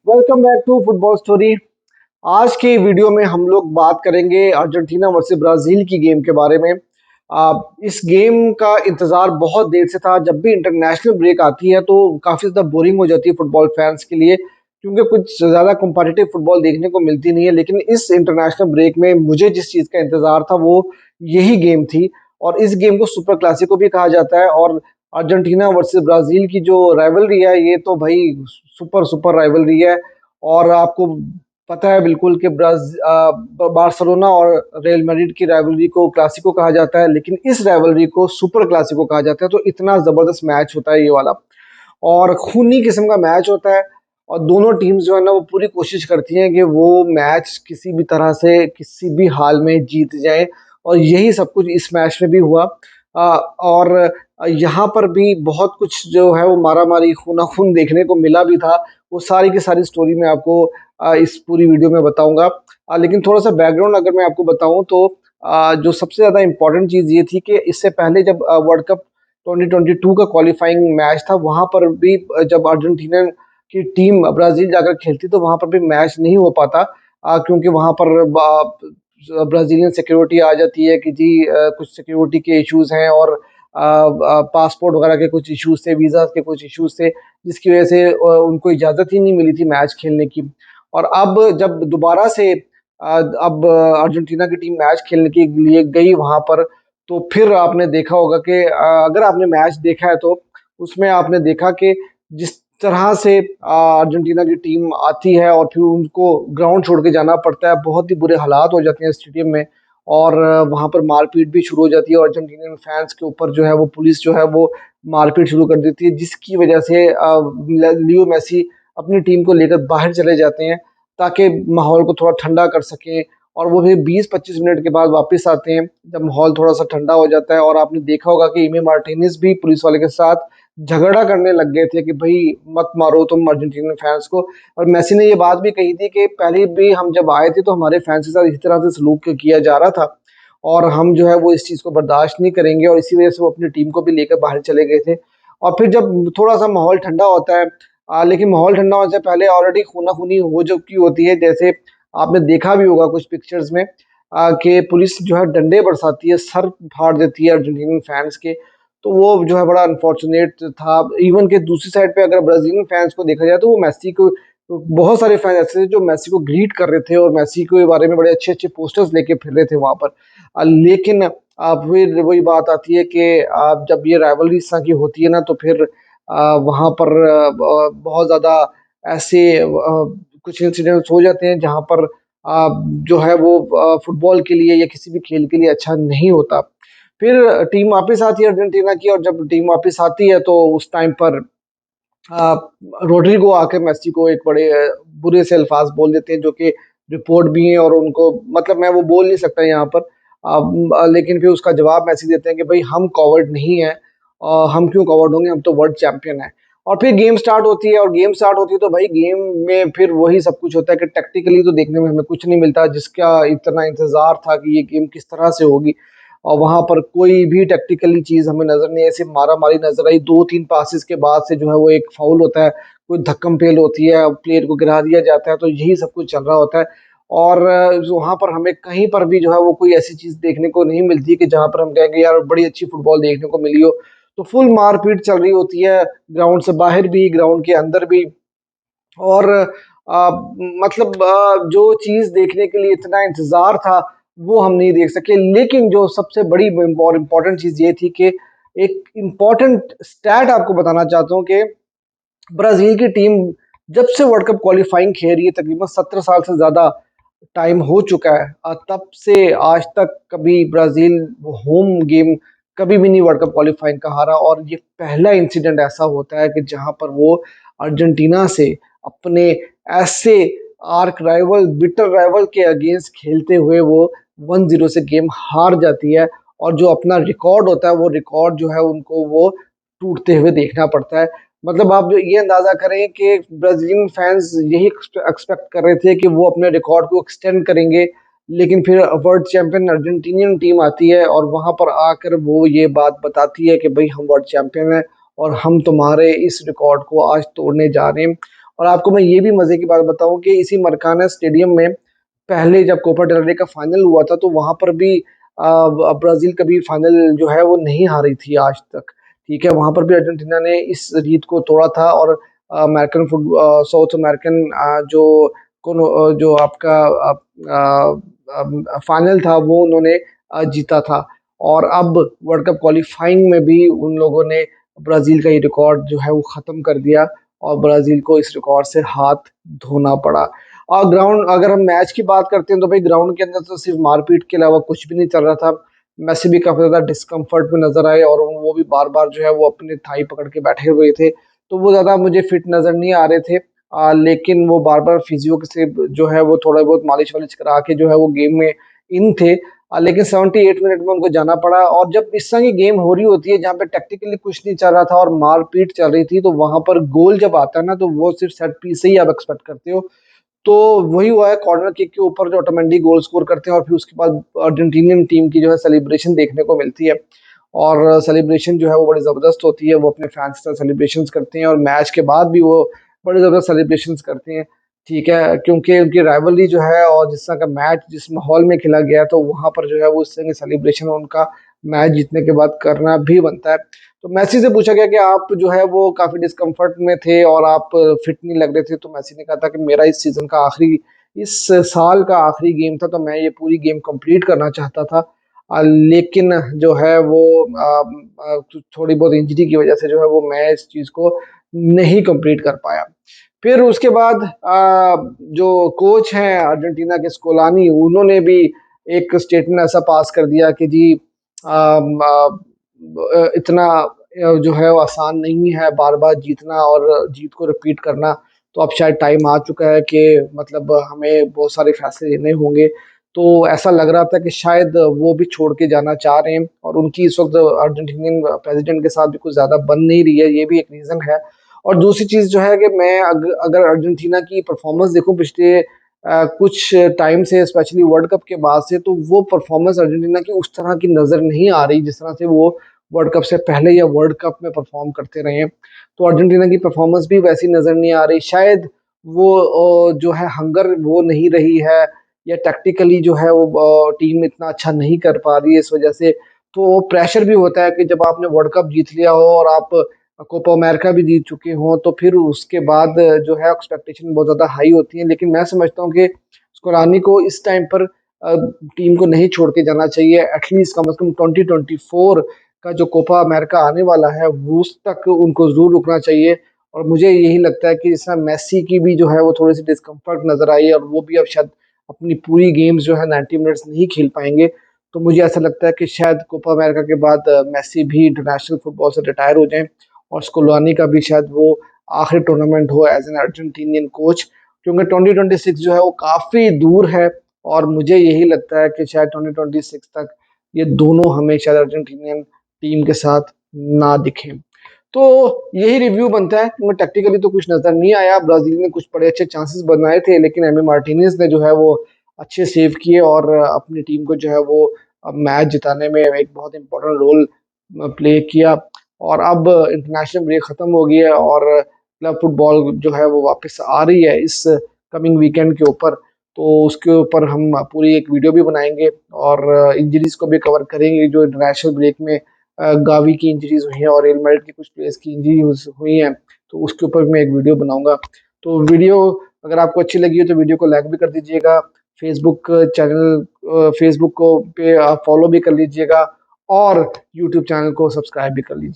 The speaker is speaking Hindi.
Welcome back to football story. आज के वीडियो में हम लोग बात करेंगे अर्जेंटीना वर्सेस ब्राजील की गेम के बारे में। इस गेम का इंतजार बहुत देर से था। जब भी इंटरनेशनल ब्रेक आती है तो काफी ज्यादा बोरिंग हो जाती है फुटबॉल फैंस के लिए, क्योंकि कुछ ज्यादा कॉम्पिटिटिव फुटबॉल देखने को मिलती नहीं है। लेकिन इस इंटरनेशनल ब्रेक में मुझे जिस चीज का इंतजार था वो यही गेम थी। और इस गेम को सुपर क्लासिको भी कहा जाता है। और अर्जेंटीना वर्सेस ब्राजील की जो राइवलरी है ये तो भाई सुपर सुपर राइवलरी है। और आपको पता है बिल्कुल कि बार्सिलोना और रियल मैड्रिड की राइवलरी को क्लासिको कहा जाता है, लेकिन इस राइवलरी को सुपर क्लासिको कहा जाता है। तो इतना जबरदस्त मैच होता है ये वाला, और खूनी किस्म का मैच होता है। और दोनों टीम्स जो है ना वो पूरी कोशिश करती हैं कि वो मैच किसी भी तरह से किसी भी हाल में जीत जाए। और यही सब कुछ इस मैच में भी हुआ। और यहाँ पर भी बहुत कुछ जो है वो मारा मारी खूना खून देखने को मिला भी था। वो सारी की सारी स्टोरी मैं आपको इस पूरी वीडियो में बताऊंगा। लेकिन थोड़ा सा बैकग्राउंड अगर मैं आपको बताऊं तो जो सबसे ज्यादा इम्पोर्टेंट चीज ये थी कि इससे पहले जब वर्ल्ड कप 2022 का क्वालिफाइंग मैच था, वहां पर भी जब अर्जेंटीना की टीम ब्राजील जाकर खेलती तो वहां पर भी मैच नहीं हो पाता, क्योंकि वहां पर ब्राजीलियन सिक्योरिटी आ जाती है कि जी कुछ सिक्योरिटी के इश्यूज हैं, और पासपोर्ट वगैरह के कुछ इश्यूज थे, वीजा के कुछ इश्यूज थे, जिसकी वजह से उनको इजाजत ही नहीं मिली थी मैच खेलने की। और अब जब दोबारा से अब अर्जेंटीना की टीम मैच खेलने के लिए गई वहां पर, तो फिर आपने देखा होगा कि अगर आपने मैच देखा है तो उसमें आपने देखा कि जिस तरह से अर्जेंटीना की टीम आती है और फिर उनको ग्राउंड छोड़ के जाना पड़ता है, बहुत ही बुरे हालात हो जाते हैं स्टेडियम में। और वहां पर मारपीट भी शुरू हो जाती है, और अर्जेंटीनियन फैंस के ऊपर जो है वो पुलिस जो है वो मारपीट शुरू कर देती है, जिसकी वजह से लियो मेसी अपनी टीम को लेकर बाहर चले जाते हैं ताकि माहौल को थोड़ा ठंडा कर सकें। और वो भी 20-25 मिनट के बाद वापस आते हैं जब माहौल थोड़ा सा ठंडा हो जाता है। और आपने देखा होगा कि इमे मार्टिनेज भी पुलिस वाले के साथ झगड़ा करने लग गए थे कि भाई मत मारो तुम अर्जेंटीना फैंस को। और मेसी ने ये बात भी कही थी कि पहले भी हम जब आए थे तो हमारे फैंस के साथ इसी तरह से सलूक किया जा रहा था, और हम जो है वो इस चीज को बर्दाश्त नहीं करेंगे। और इसी वजह से वो अपनी टीम को भी लेकर बाहर चले गए थे। और फिर जब थोड़ा सा माहौल ठंडा होता है, लेकिन माहौल ठंडा होने से पहले ऑलरेडी खूना खूनी हो चुकी होती है। जैसे आपने देखा भी होगा कुछ पिक्चर्स में कि पुलिस जो है डंडे बरसाती है, सर फाड़ देती है अर्जेंटीनियन फैंस के। तो वो जो है बड़ा अनफॉर्चुनेट था। इवन के दूसरी साइड पे अगर ब्राजीलियन फैंस को देखा जाए तो वो मेसी को, तो बहुत सारे फैंस ऐसे थे जो मेसी को ग्रीट कर रहे थे और मेसी के बारे में बड़े अच्छे अच्छे पोस्टर्स लेके फिर रहे थे वहां पर। लेकिन फिर वही बात आती है कि जब ये राइवलरी इस तरह की होती है ना तो फिर वहां पर बहुत ज्यादा ऐसे कुछ इंसिडेंट्स हो जाते हैं जहां पर जो है वो फुटबॉल के लिए या किसी भी खेल के लिए अच्छा नहीं होता। फिर टीम वापस आती है अर्जेंटीना की, और जब टीम वापस आती है तो उस टाइम पर आ, रोड्रिगो आके मेसी को एक बड़े बुरे से अल्फाज बोल देते हैं, जो कि रिपोर्ट भी है। और उनको मतलब मैं वो बोल नहीं सकता यहाँ पर। लेकिन फिर उसका जवाब मेसी देते हैं कि भाई हम कवर्ड नहीं है, हम क्यों कवर्ड होंगे, हम तो वर्ल्ड चैंपियन है। और फिर गेम स्टार्ट होती है, और गेम स्टार्ट होती है तो भाई गेम में फिर वही सब कुछ होता है कि टैक्टिकली तो देखने में हमें कुछ नहीं मिलता, जिसका इतना इंतजार था कि ये गेम किस तरह से होगी। और वहां पर कोई भी टैक्टिकली चीज हमें नजर नहीं आई, सिर्फ मारा मारी नजर आई। 2-3 पासिस के बाद से जो है वो एक फाउल होता है, कोई धक्कम फेल होती है, प्लेयर को गिरा दिया जाता है, तो यही सब कुछ चल रहा होता है। और वहां पर हमें कहीं पर भी जो है वो कोई ऐसी चीज देखने को नहीं मिलती कि जहां पर हम कहेंगे यार बड़ी अच्छी फुटबॉल देखने को मिली हो। तो फुल मारपीट चल रही होती है, ग्राउंड से बाहर भी ग्राउंड के अंदर भी। और मतलब जो चीज देखने के लिए इतना इंतजार था वो हम नहीं देख सके। लेकिन जो सबसे बड़ी और इम्पोर्टेंट चीज ये थी कि एक इम्पोर्टेंट स्टैट आपको बताना चाहता हूँ कि ब्राजील की टीम जब से वर्ल्ड कप क्वालिफाइंग खेल रही है, तकरीबन 17 साल से ज्यादा टाइम हो चुका है, तब से आज तक कभी ब्राजील होम गेम कभी भी नहीं वर्ल्ड कप क्वालिफाइंग का हारा। और ये पहला इंसिडेंट ऐसा होता है कि जहां पर वो अर्जेंटीना से अपने ऐसे आर्क राइवल बिटर राइवल के अगेंस्ट खेलते हुए वो 1-0 से गेम हार जाती है। और जो अपना रिकॉर्ड होता है वो रिकॉर्ड जो है उनको वो टूटते हुए देखना पड़ता है। मतलब आप जो ये अंदाजा करें कि ब्राजीलियन फैंस यही एक्सपेक्ट कर रहे थे कि वो अपने रिकॉर्ड को एक्सटेंड करेंगे, लेकिन फिर वर्ल्ड चैंपियन अर्जेंटीनियन टीम आती है और वहां पर आकर वो ये बात बताती है कि भाई हम वर्ल्ड चैंपियन हैं और हम तुम्हारे इस रिकॉर्ड को आज तोड़ने जा रहे हैं। और आपको मैं ये भी मजे की बात बताऊं कि इसी मरकाना स्टेडियम में पहले जब कोपा डेल रे का फाइनल हुआ था तो वहां पर भी ब्राजील कभी फाइनल जो है वो नहीं हारी थी आज तक। ठीक है, वहां पर भी अर्जेंटीना ने इस रीत को तोड़ा था और अमेरिकन साउथ अमेरिकन जो जो आपका फाइनल था वो उन्होंने जीता था। और अब वर्ल्ड कप क्वालिफाइंग में भी उन लोगों ने ब्राजील का ये रिकॉर्ड जो है वो खत्म कर दिया और ब्राजील को इस रिकॉर्ड से हाथ धोना पड़ा। और ग्राउंड अगर हम मैच की बात करते हैं तो भाई ग्राउंड के अंदर तो सिर्फ मारपीट के अलावा कुछ भी नहीं चल रहा था। मैसी भी काफी ज्यादा डिस्कम्फर्ट में नजर आए और वो भी बार बार जो है वो अपने थाई पकड़ के बैठे हुए थे, तो वो ज्यादा मुझे फिट नजर नहीं आ रहे थे। लेकिन वो बार बार फिजियो से जो है वो थोड़ा बहुत मालिश वालिश करा के जो है वो गेम में इन थे। लेकिन 78 मिनट में उनको जाना पड़ा। और जब इस तरह की गेम हो रही होती है जहाँ पे टेक्टिकली कुछ नहीं चल रहा था और मारपीट चल रही थी, तो वहां पर गोल जब आता है ना तो वो सिर्फ सेट पीस से ही आप एक्सपेक्ट करते हो। तो वही हुआ है, कॉर्नर किक के ऊपर जो ऑटोमेटिक गोल स्कोर करते हैं और फिर उसके बाद अर्जेंटीनियन टीम की जो है सेलिब्रेशन देखने को मिलती है। और सेलिब्रेशन जो है वो बड़ी ज़बरदस्त होती है, वो अपने फैंस के साथ सेलिब्रेशंस करते हैं और मैच के बाद भी वो बड़े ज़बरदस्त सेलिब्रेशंस करते हैं। ठीक है, क्योंकि उनकी राइवलरी जो है और जिस तरह का मैच जिस माहौल में खेला गया है तो वहाँ पर जो है वो इस तरह की सेलिब्रेशन उनका मैच जीतने के बाद करना भी बनता है। तो मैसी से पूछा गया कि आप जो है वो काफी डिस्कम्फर्ट में थे और आप फिट नहीं लग रहे थे, तो मैसी ने कहा था कि मेरा इस सीजन का आखिरी, इस साल का आखिरी गेम था तो मैं ये पूरी गेम कंप्लीट करना चाहता था। लेकिन जो है वो थोड़ी बहुत इंजरी की वजह से जो है वो मैं इस चीज को नहीं कंप्लीट कर पाया। फिर उसके बाद जो कोच हैं अर्जेंटीना के स्कोलानी, उन्होंने भी एक स्टेटमेंट ऐसा पास कर दिया कि जी इतना जो है वो आसान नहीं है बार बार जीतना और जीत को रिपीट करना। तो अब शायद टाइम आ चुका है कि मतलब हमें बहुत सारे फैसले लेने होंगे। तो ऐसा लग रहा था कि शायद वो भी छोड़ के जाना चाह रहे हैं और उनकी इस वक्त अर्जेंटीनियन प्रेसिडेंट के साथ भी कुछ ज़्यादा बन नहीं रही है, ये भी एक रीज़न है। और दूसरी चीज़ जो है कि मैं अगर अर्जेंटीना की परफॉर्मेंस देखूं पिछले कुछ टाइम से, स्पेशली वर्ल्ड कप के बाद से, तो वो परफॉर्मेंस अर्जेंटीना की उस तरह की नज़र नहीं आ रही जिस तरह से वो वर्ल्ड कप से पहले या वर्ल्ड कप में परफॉर्म करते रहे हैं। तो अर्जेंटीना की परफॉर्मेंस भी वैसी नज़र नहीं आ रही। शायद वो जो है हंगर वो नहीं रही है या टैक्टिकली जो है वो टीम इतना अच्छा नहीं कर पा रही है इस वजह से। तो प्रेशर भी होता है कि जब आपने वर्ल्ड कप जीत लिया हो और आप कोपा अमेरिका भी जीत चुके हों तो फिर उसके बाद जो है एक्सपेक्टेशन बहुत ज़्यादा हाई होती है। लेकिन मैं समझता हूँ कि स्कोलानी को इस टाइम पर टीम को नहीं छोड़ के जाना चाहिए। एटलीस्ट कम से कम 2024 का जो कोपा अमेरिका आने वाला है वो उस तक उनको जरूर रुकना चाहिए। और मुझे यही लगता है कि जैसा मेसी की भी जो है वो थोड़ी सी डिस्कम्फर्ट नजर आई और वो भी अब शायद अपनी पूरी गेम्स जो है 90 मिनट्स नहीं खेल पाएंगे। तो मुझे ऐसा लगता है कि शायद कोपा अमेरिका के बाद मेसी भी इंटरनेशनल फुटबॉल से रिटायर हो जाएं और स्कोलानी का भी शायद वो आखिरी टूर्नामेंट हो एज एन अर्जेंटीनियन कोच, क्योंकि 2026 जो है वो काफ़ी दूर है। और मुझे यही लगता है कि शायद 2026 तक ये दोनों हमें शायद अर्जेंटीनियन टीम के साथ ना दिखें। तो यही रिव्यू बनता है, क्योंकि टैक्टिकली तो कुछ नजर नहीं आया। ब्राजील ने कुछ बड़े अच्छे चांसेस बनाए थे लेकिन एमी मार्टिनेज ने जो है वो अच्छे सेव किए और अपनी टीम को जो है वो मैच जिताने में एक बहुत इंपॉर्टेंट रोल प्ले किया। और अब इंटरनेशनल ब्रेक खत्म हो गई है और क्लब फुटबॉल जो है वो वापस आ रही है इस कमिंग वीकेंड के ऊपर। तो उसके ऊपर हम पूरी एक वीडियो भी बनाएंगे और इंजरीज को भी कवर करेंगे जो इंटरनेशनल ब्रेक में गावी की इंजरीज हुई हैं और रियल मैड्रिड की कुछ प्लेयर्स की इंजरी हुई हैं। तो उसके ऊपर मैं एक वीडियो बनाऊंगा। तो वीडियो अगर आपको अच्छी लगी हो तो वीडियो को लाइक भी कर दीजिएगा। फेसबुक चैनल फेसबुक को पे आप फॉलो भी कर लीजिएगा और यूट्यूब चैनल को सब्सक्राइब भी कर लीजिए।